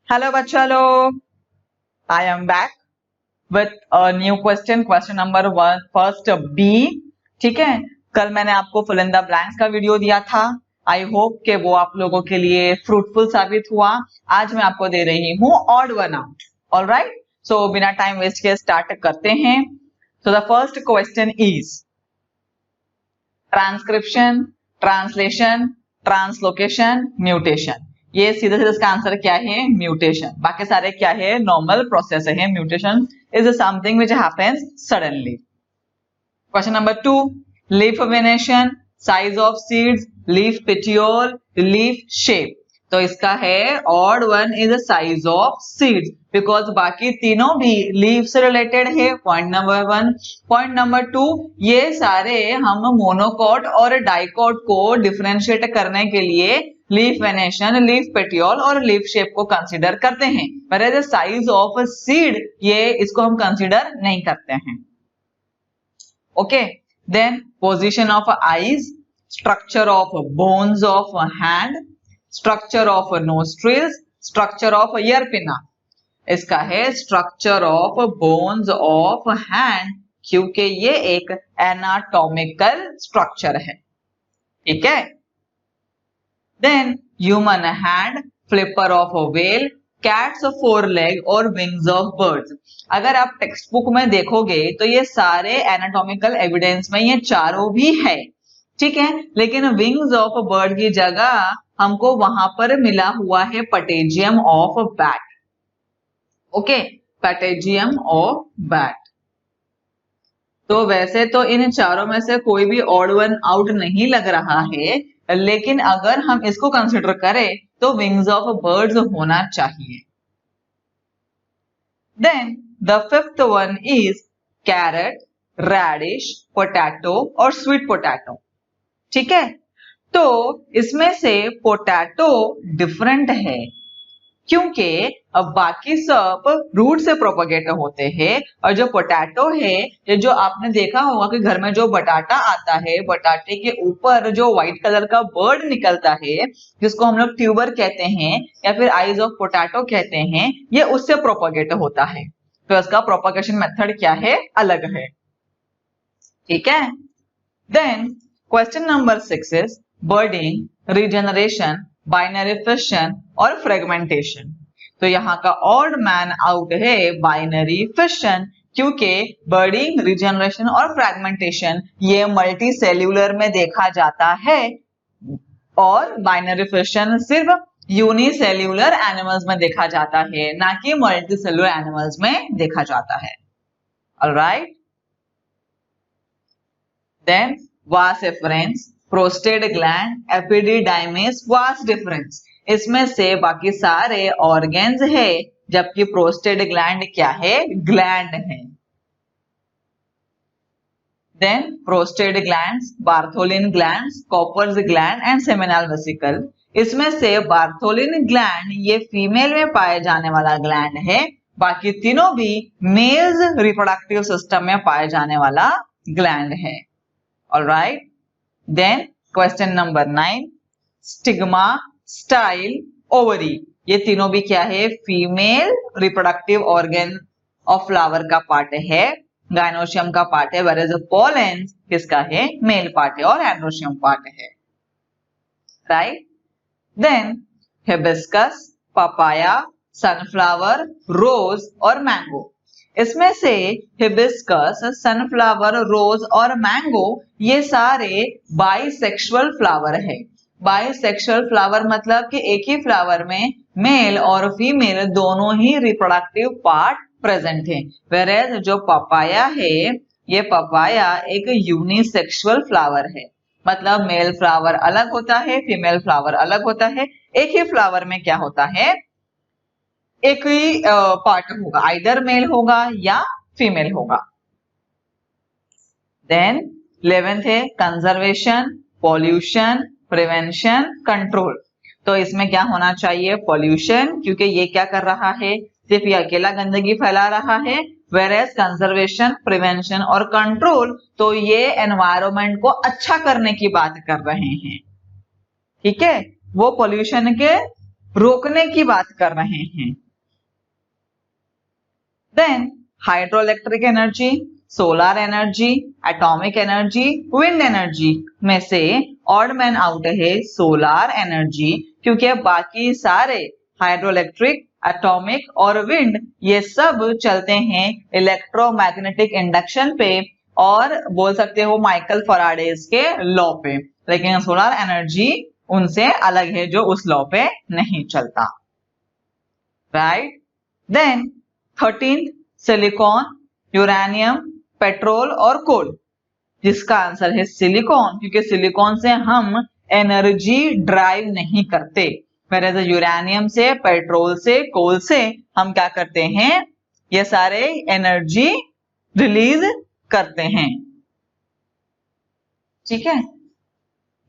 Hello बच्चा लोग, I am back with a new question number 1 first B. ठीक है, कल मैंने आपको फिल इन द ब्लैंक्स का वीडियो दिया था। आई होप कि वो आप लोगों के लिए फ्रूटफुल साबित हुआ। आज मैं आपको दे रही हूँ ऑड वन आउट। ऑलराइट, सो बिना टाइम वेस्ट के स्टार्ट करते हैं। So the first question is transcription, translation, translocation, mutation. ये सीधे सीधे इसका आंसर क्या है? म्यूटेशन। बाकी सारे क्या है? नॉर्मल प्रोसेस है। Mutation is something which happens suddenly. Question number 2, leaf venation, size of seeds, leaf petiole, leaf shape. तो इसका है odd one is size of seeds, because बाकी तीनों भी लीफ से रिलेटेड है। Point number 1। पॉइंट नंबर 2, ये सारे हम मोनोकॉट और डाइकॉट को डिफरेंशिएट करने के लिए लीफ वेनेशन, लीफ पेटियोल और लीफ शेप को कंसीडर करते हैं। पर साइज ऑफ सीड ये इसको हम कंसीडर नहीं करते हैं। Okay, then position of eyes, structure of bones of hand, structure of nostrils, structure of ear pinna. इसका है structure of bones of hand, क्योंकि ये एक एनाटॉमिकल स्ट्रक्चर है। ठीक है, then human hand, flipper of whale, cats four leg और wings of birds. अगर आप टेक्स्ट बुक में देखोगे तो ये सारे एनाटॉमिकल एविडेंस में ये चारों भी है। ठीक है, लेकिन विंग्स ऑफ बर्ड की जगह हमको वहां पर मिला हुआ है पटेजियम of bat. Okay, पटेजियम of bat. तो वैसे तो इन चारों में से कोई भी ऑड वन आउट नहीं लग रहा है, लेकिन अगर हम इसको कंसिडर करें तो विंग्स ऑफ बर्ड्स होना चाहिए। Then the fifth one is carrot, radish, potato और स्वीट पोटैटो। ठीक है, तो इसमें से पोटैटो डिफरेंट है, क्योंकि अब बाकी सब रूट से प्रोपगेट होते हैं और जो पोटैटो है, ये जो आपने देखा होगा कि घर में जो बटाटा आता है, बटाटे के ऊपर जो व्हाइट कलर का बर्ड निकलता है जिसको हम लोग ट्यूबर कहते हैं या फिर आइज ऑफ पोटैटो कहते हैं, ये उससे प्रोपगेट होता है। तो इसका प्रोपगेशन मेथड क्या है? अलग है। ठीक है, then question number 6 is budding, regeneration, binary fission और फ्रेगमेंटेशन। तो यहाँ का ऑड मैन आउट है बाइनरी फिशन, क्योंकि बर्डिंग, रीजनरेशन और फ्रेगमेंटेशन ये मल्टी सेल्यूलर में देखा जाता है और बाइनरी फिशन सिर्फ यूनिसेल्यूलर एनिमल्स में देखा जाता है, ना कि मल्टी सेल्यूलर एनिमल्स में देखा जाता है। Alright, then vas efferens, prostate gland, epididymis, vas deferens. इसमें से बाकी सारे ऑर्गेन्स है, जबकि प्रोस्टेट ग्लैंड क्या है? ग्लैंड है। Then prostate glands, Bartholin glands, Cowper's gland and seminal vesicle. इसमें से बार्थोलिन ग्लैंड ये फीमेल में पाए जाने वाला ग्लैंड है, बाकी तीनों भी मेल्स रिप्रोडक्टिव सिस्टम में पाए जाने वाला ग्लैंड है। Alright, then question number 9, stigma, style, ovary. ये तीनों भी क्या है? Female reproductive organ of flower का पार्ट है, गाइनोशियम का पार्ट है, वेयर इज पोलन किसका है? मेल पार्ट है और एंड्रोशियम पार्ट है। Right, then hibiscus, papaya, sunflower, rose और मैंगो। इसमें से हिबिस्कस, सनफ्लावर, रोज और मैंगो ये सारे बाइसेक्सुअल फ्लावर है। बाइसेक्सुअल फ्लावर मतलब कि एक ही फ्लावर में मेल और फीमेल दोनों ही रिप्रोडक्टिव पार्ट प्रेजेंट है। वेयरएज जो पपाया है, ये पपाया एक यूनिसेक्सुअल फ्लावर है, मतलब मेल फ्लावर अलग होता है, फीमेल फ्लावर अलग होता है। एक ही फ्लावर में क्या होता है? एक ही पार्ट होगा, आइदर मेल होगा या फीमेल होगा। देन 11th है कंजर्वेशन, पॉल्यूशन, प्रिवेंशन, कंट्रोल। तो इसमें क्या होना चाहिए? पॉल्यूशन, क्योंकि ये क्या कर रहा है? सिर्फ ये अकेला गंदगी फैला रहा है। वेयरएज कंजर्वेशन, प्रिवेंशन और कंट्रोल तो ये एनवायरनमेंट को अच्छा करने की बात कर रहे हैं। ठीक है, वो पॉल्यूशन के रोकने की बात कर रहे हैं। Then hydroelectric energy, solar energy, atomic energy, wind energy में से ऑड मैन आउट है सोलर एनर्जी, क्योंकि बाकी सारे हाइड्रोइलेक्ट्रिक, एटॉमिक और विंड ये सब चलते हैं इलेक्ट्रोमैग्नेटिक इंडक्शन पे और बोल सकते हो माइकल फैराडेज के लॉ पे, लेकिन सोलर एनर्जी उनसे अलग है जो उस लॉ पे नहीं चलता। Right. Then 13th silicon, uranium, petrol और कोल, जिसका आंसर है सिलिकॉन, क्योंकि सिलिकॉन से हम एनर्जी ड्राइव नहीं करते, whereas यूरेनियम से, पेट्रोल से, कोल से हम क्या करते हैं, ये सारे एनर्जी रिलीज करते हैं। ठीक है।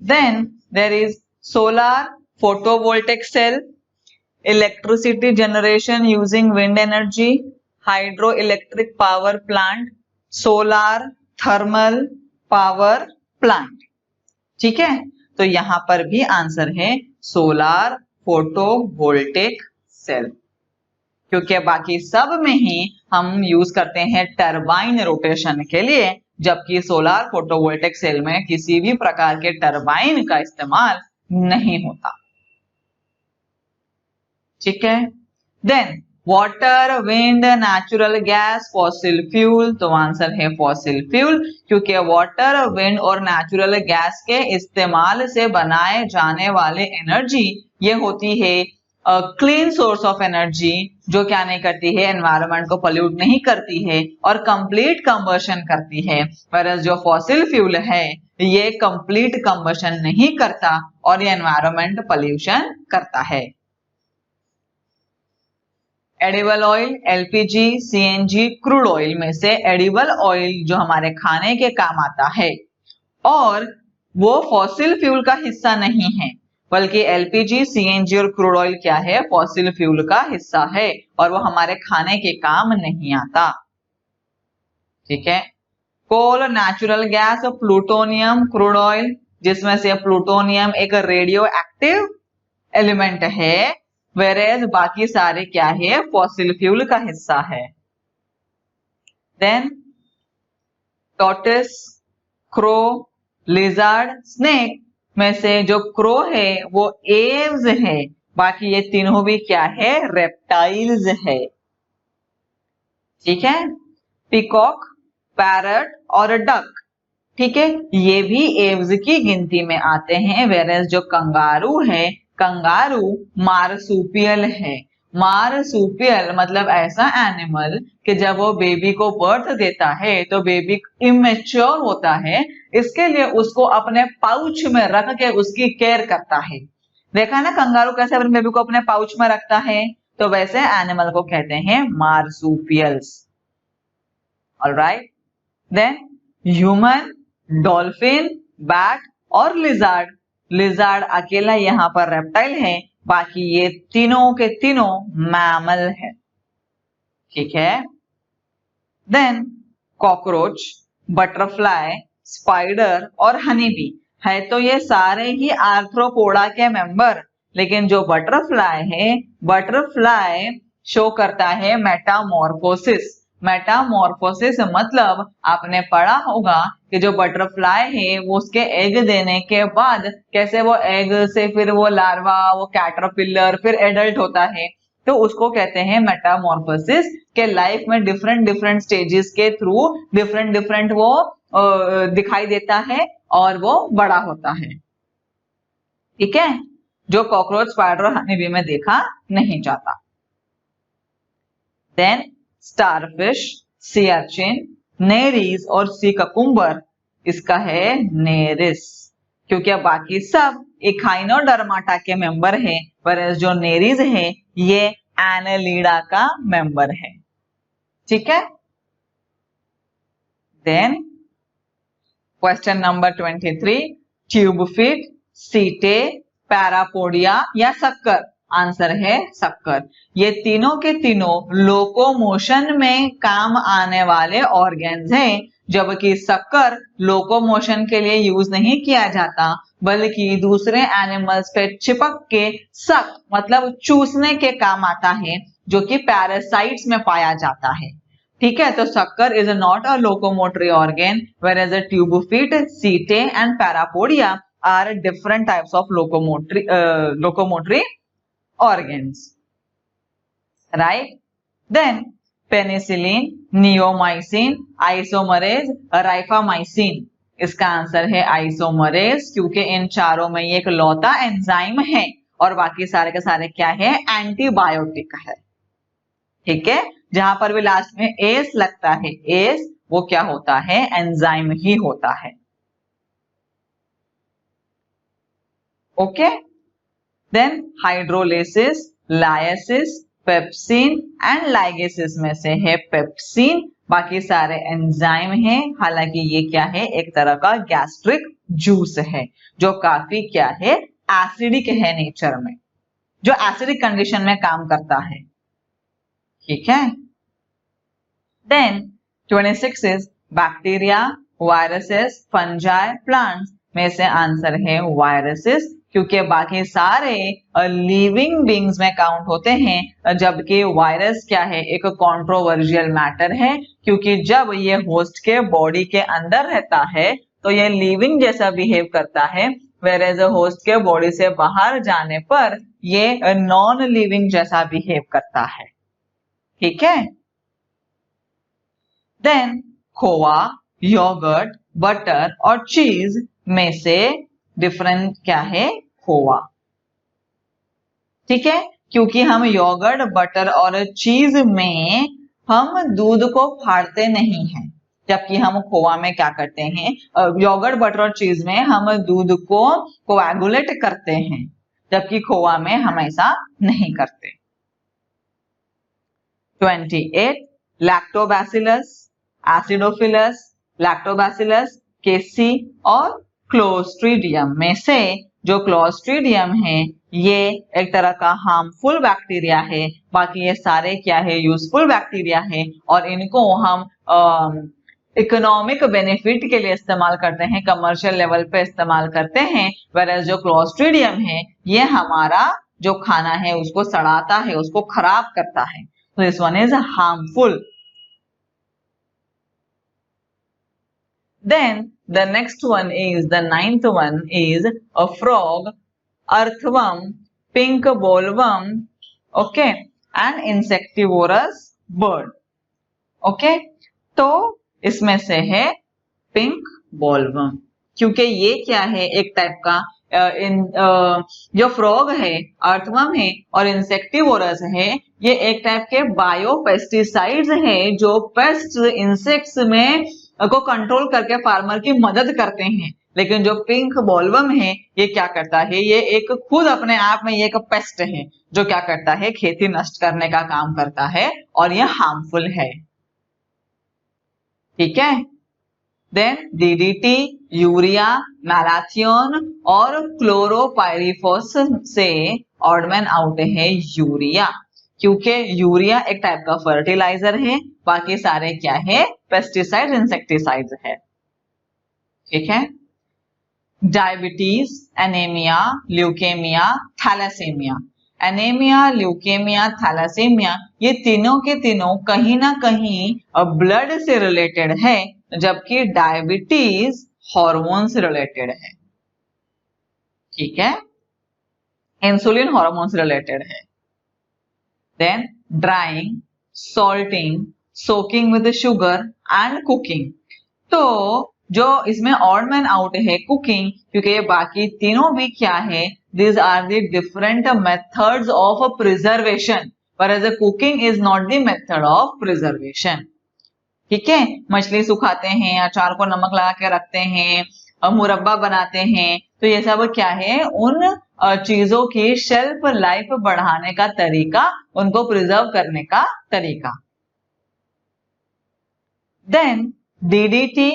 Then there is solar photovoltaic cell, electricity generation using wind energy, hydro electric power plant, solar thermal power plant. ठीक है, तो यहां पर भी आंसर है सोलर फोटोवोल्टिक सेल, क्योंकि बाकी सब में ही हम यूज करते हैं टरबाइन रोटेशन के लिए, जबकि सोलर फोटोवोल्टिक सेल में किसी भी प्रकार के टरबाइन का इस्तेमाल नहीं होता। ठीक है। Then water, wind, natural gas, fossil fuel, तो आंसर है फॉसिल फ्यूल, क्योंकि वाटर, विंड और नेचुरल गैस के इस्तेमाल से बनाए जाने वाले एनर्जी ये होती है क्लीन सोर्स ऑफ एनर्जी, जो क्या नहीं करती है, एनवायरनमेंट को पोल्यूट नहीं करती है और कंप्लीट कंबशन करती है, whereas जो फॉसिल फ्यूल है ये कंप्लीट कंबशन नहीं करता और ये एनवायरनमेंट पोल्यूशन करता है। Edible oil, LPG, CNG, crude oil में से एडिबल ऑयल जो हमारे खाने के काम आता है और वो फॉसिल फ्यूल का हिस्सा नहीं है, बल्कि एलपीजी, सीएनजी और क्रूड ऑयल क्या है, फॉसिल फ्यूल का हिस्सा है और वो हमारे खाने के काम नहीं आता। ठीक है। Coal, natural gas, plutonium, crude oil, जिसमें से प्लूटोनियम एक रेडियो एक्टिव एलिमेंट है, whereas बाकी सारे क्या है, फॉसिल फ्यूल का हिस्सा है। Then tortoise, crow, lizard, snake में से जो क्रो है वो एव्स है, बाकी ये तीनों भी क्या है, रेप्टाइल्स है। ठीक है। पिकॉक, पैरट और डक, ठीक है, ये भी एव्स की गिनती में आते हैं, whereas जो कंगारू है, कंगारू मार्सुपियल है। मार्सुपियल मतलब ऐसा एनिमल कि जब वो बेबी को बर्थ देता है तो बेबी इमेच्योर होता है, इसके लिए उसको अपने पाउच में रख के उसकी केयर करता है। देखा ना कंगारू कैसे अपने बेबी को अपने पाउच में रखता है, तो वैसे एनिमल को कहते हैं marsupials. Alright. Then human, dolphin, bat और लिजर्ड। लिजर्ड अकेला यहाँ पर रेप्टाइल है, बाकी ये तीनों के तीनों मैमल है। ठीक है। देन कॉकरोच, बटरफ्लाई, स्पाइडर और हनीबी है, तो ये सारे ही आर्थ्रोपोडा के मेंबर, लेकिन जो बटरफ्लाई है, बटरफ्लाई शो करता है मेटामॉर्फोसिस। मेटामॉर्फोसिस मतलब आपने पढ़ा होगा कि जो बटरफ्लाई है वो उसके एग देने के बाद कैसे वो एग से फिर वो लार्वा, वो कैटरपिलर, फिर एडल्ट होता है, तो उसको कहते हैं मेटामॉर्फोसिस, के लाइफ में डिफरेंट डिफरेंट स्टेजेस के थ्रू डिफरेंट डिफरेंट वो दिखाई देता है और वो बड़ा होता है। ठीक है, जो कॉकरोच, स्पाइडर और हनीबी में देखा नहीं जाता। Then starfish, sea urchin, Nereis और सी ककुम्बर, इसका है नेरिस, क्योंकि बाकी सब इखाइनोडर्माटा के मेंबर है, whereas जो नेरीज है ये एनेलिडा का मेंबर है। ठीक है। Then question number 23, tube feet, setae, parapodia या शक्कर, आंसर है शक्कर। ये तीनों के तीनों लोकोमोशन में काम आने वाले ऑर्गेन्स हैं, जबकि शक्कर लोकोमोशन के लिए यूज नहीं किया जाता, बल्कि दूसरे एनिमल्स पे चिपक के सक मतलब चूसने के काम आता है, जो कि पैरासाइट्स में पाया जाता है। ठीक है, तो sucker is not a locomotory organ, whereas the tube feet, setae and parapodia are different types of locomotory organs, right? Then penicillin, neomycin, isomerase, rifamycin. इसका आंसर है आइसोमरेज, क्योंकि इन चारों में ये एक लौता एंजाइम है और बाकी सारे के सारे क्या है, एंटीबायोटिक है। ठीक है, जहां पर भी लास्ट में एस लगता है, एस वो क्या होता है, एंजाइम ही होता है। Okay, then hydrolysis, lysis, pepsin and ligases में से है पेप्सिन, बाकी सारे एंजाइम हैं। हालांकि ये क्या है, एक तरह का गैस्ट्रिक जूस है जो काफी क्या है, एसिडिक है नेचर में, जो एसिडिक कंडीशन में काम करता है। ठीक है, then 26 is bacteria, viruses, fungi, plants में से आंसर है वायरसेस, क्योंकि बाकी सारे लिविंग बींग्स में काउंट होते हैं, जबकि वायरस क्या है, एक कंट्रोवर्शियल मैटर है, क्योंकि जब ये होस्ट के बॉडी के अंदर रहता है तो ये लिविंग जैसा बिहेव करता है, whereas होस्ट के बॉडी से बाहर जाने पर ये नॉन लिविंग जैसा बिहेव करता है। ठीक है, देन खोआ, योगर्ट, बटर और चीज में से डिफरेंट क्या है, खोआ। ठीक है, क्योंकि हम योगर्ट, बटर और चीज में हम दूध को फाड़ते नहीं हैं, जबकि हम खोआ में क्या करते हैं, योगर्ट, बटर और चीज में हम दूध को कोएगुलेट करते हैं, जबकि खोआ में हम ऐसा नहीं करते। 28 लैक्टोबैसिलस, एसिडोफिलस, लैक्टोबैसिलस, केसी और क्लोस्ट्रीडियम में से जो क्लोस्ट्रीडियम है ये एक तरह का हार्मफुल बैक्टीरिया है, बाकी ये सारे क्या है, यूजफुल बैक्टीरिया है और इनको हम इकोनॉमिक बेनिफिट के लिए इस्तेमाल करते हैं, कमर्शियल लेवल पे इस्तेमाल करते हैं। whereas जो क्लोस्ट्रीडियम है ये हमारा जो खाना है उसको सड़ाता है, उसको खराब करता है, तो this one is harmful. Then the next one is, the ninth one is a frog, earthworm, pink bollworm, okay, and insectivorous bird. Okay, तो इसमें से है पिंक बॉलवर्म, क्योंकि ये क्या है, एक टाइप का जो फ्रॉग है, अर्थवर्म है और इंसेक्टिवोरस है, ये एक टाइप के बायोपेस्टिसाइड्स है जो पेस्ट इंसेक्ट्स में को कंट्रोल करके फार्मर की मदद करते हैं। लेकिन जो पिंक बॉलवर्म है ये क्या करता है, ये एक खुद अपने आप में ये एक पेस्ट है जो क्या करता है, खेती नष्ट करने का काम करता है और ये हार्मफुल है। ठीक है, देन डीडीटी, यूरिया, मैलाथियन और क्लोरोपाइरिफॉस से ऑड मैन आउट है यूरिया, क्योंकि यूरिया एक टाइप का फर्टिलाइजर है, बाकी सारे क्या है, पेस्टिसाइड, इंसेक्टिसाइड्स है। ठीक है, diabetes, anaemia, leukaemia, thalassaemia. Anaemia, leukaemia, thalassaemia ये तीनों के तीनों कहीं ना कहीं ब्लड से रिलेटेड है, जबकि डायबिटीज हार्मोन से रिलेटेड है। ठीक है, इंसुलिन हार्मोन से रिलेटेड है। Then drying, salting, soaking with sugar and cooking. तो जो इसमें ऑड मैन आउट है कुकिंग, क्योंकि ये बाकी तीनों भी क्या है, these are the different methods of preservation, whereas cooking is not the method of preservation. ठीक है, मछली सुखाते हैं, अचार को नमक लगा के रखते हैं, मुरब्बा बनाते हैं, तो ये सब क्या है, उन चीजों की शेल्फ लाइफ बढ़ाने का तरीका, उनको प्रिजर्व करने का तरीका। Then DDT,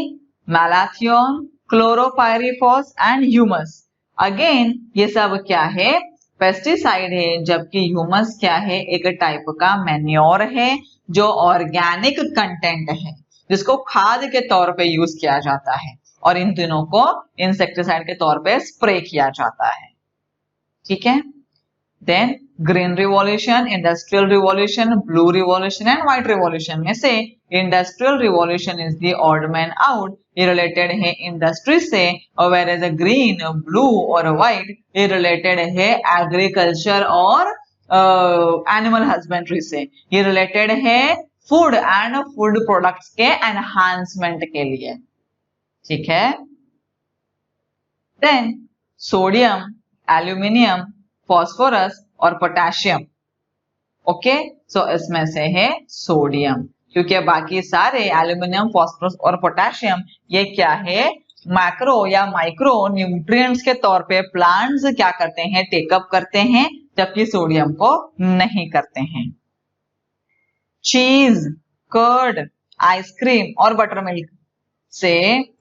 malathion, chlorpyrifos and humus. Again ये सब क्या है, पेस्टिसाइड है, जबकि ह्यूमस क्या है, एक टाइप का मैन्योर है जो ऑर्गेनिक कंटेंट है। जिसको खाद के तौर पे यूज किया जाता है, और इन तीनों को इंसेक्टिसाइड के तौर पे स्प्रे किया जाता है। ठीक है, then green revolution, industrial revolution, blue revolution and white revolution में से industrial revolution is the odd man out, ये रिलेटेड है इंडस्ट्री से, और वेयर एज ग्रीन, ब्लू और व्हाइट ये रिलेटेड है एग्रीकल्चर और एनिमल हस्बेंड्री से, ये रिलेटेड है फूड एंड फूड प्रोडक्ट्स के एनहांसमेंट के लिए। ठीक है, देन सोडियम, एल्यूमिनियम, फॉस्फोरस और पोटेशियम। ओके, सो इसमें से है सोडियम, क्योंकि बाकी सारे एल्यूमिनियम, फॉस्फोरस और पोटेशियम ये क्या है, मैक्रो या माइक्रो न्यूट्रिएंट्स के तौर पे प्लांट्स क्या करते हैं, टेकअप करते हैं, जबकि सोडियम को नहीं करते हैं। चीज, कर्ड, आइसक्रीम और बटरमिल्क से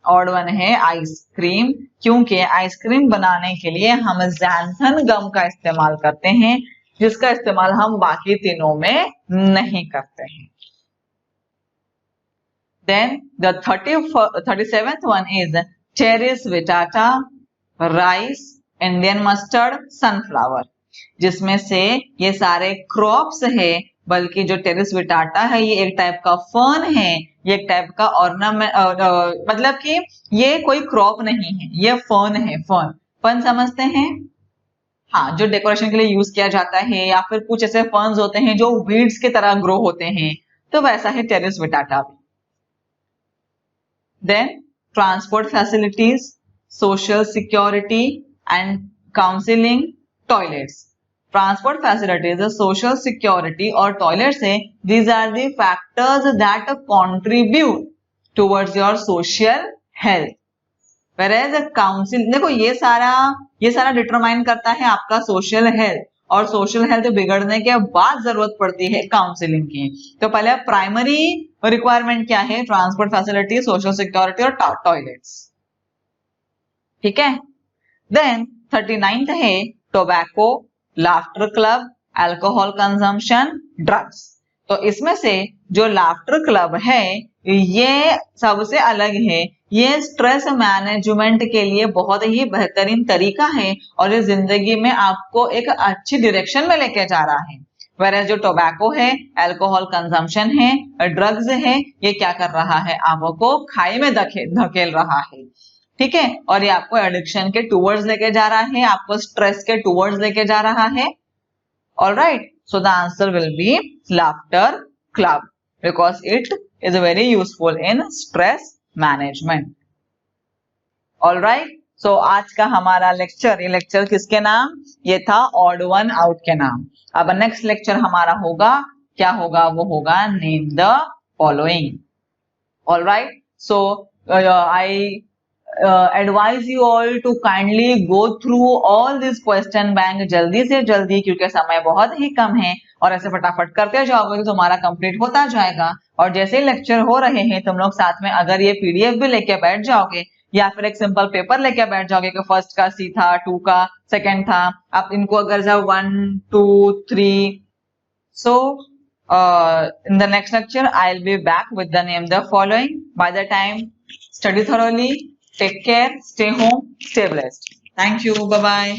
ऑड वन है आइसक्रीम, क्योंकि आइसक्रीम बनाने के लिए हम ज़ैंथन गम का इस्तेमाल करते हैं, जिसका इस्तेमाल हम बाकी तीनों में नहीं करते हैं। Then the 37th one is ceris vitata, rice, Indian mustard, sunflower, जिसमें से ये सारे क्रॉप्स है, बल्कि जो टेरिस विटाटा है ये एक टाइप का फर्न है, ये एक टाइप का ऑर्नामेंट, मतलब कि ये कोई क्रॉप नहीं है, ये फर्न है। फर्न समझते हैं, हाँ, जो डेकोरेशन के लिए यूज किया जाता है, या फिर कुछ ऐसे फर्न्स होते हैं जो वीड्स की तरह ग्रो होते हैं, तो वैसा है टेरिस विटाटा भी। Then transport facilities, social security and counselling, toilets. Transport facilities, social security और टॉयलेट्स है, these are the factors that contribute towards your social health. Whereas council, देखो ये सारा डिटरमाइन करता है आपका सोशल हेल्थ, और सोशल हेल्थ बिगड़ने के बाद जरूरत पड़ती है काउंसिलिंग की। तो पहले प्राइमरी रिक्वायरमेंट क्या है, ट्रांसपोर्ट फैसिलिटी, सोशल सिक्योरिटी और टॉयलेट्स। ठीक है, देन 39th है tobacco, laughter club, alcohol consumption, drugs. तो इसमें से जो लाफ्टर क्लब है ये सबसे अलग है, ये स्ट्रेस मैनेजमेंट के लिए बहुत ही बेहतरीन तरीका है, और ये जिंदगी में आपको एक अच्छी डायरेक्शन में लेके जा रहा है। वेयर जो टोबैको है, अल्कोहल कंजम्पशन है, ड्रग्स है, ये क्या कर रहा है, आपको खाई में धकेल रहा है। ठीक है, और ये आपको एडिक्शन के टूवर्ड्स लेके जा रहा है, आपको स्ट्रेस के टूवर्ड्स लेके जा रहा है। Alright, so the answer will be laughter club because it is very useful in stress management. Alright, so आज का हमारा लेक्चर, ये लेक्चर किसके नाम, ये था ऑड वन आउट के नाम। अब नेक्स्ट लेक्चर हमारा होगा, क्या होगा, वो होगा name the following. Alright, so I advise you all to kindly go through all this question bank जल्दी से जल्दी, क्योंकि समय बहुत ही कम है, और ऐसे फटाफट करते जाओगे तो तुम्हारा कंप्लीट होता जाएगा। और जैसे ही लेक्चर हो रहे हैं तुम लोग साथ में अगर ये पीडीएफ भी लेके बैठ जाओगे, या फिर एक सिंपल पेपर लेके बैठ जाओगे कि फर्स्ट का सी था, 2 का सेकंड था, आप इनको अगर जाओ 1 2 3, so in the next lecture I'll be back with the name the following. By the time, study thoroughly, take care, stay home, stay blessed. Thank you, bye bye.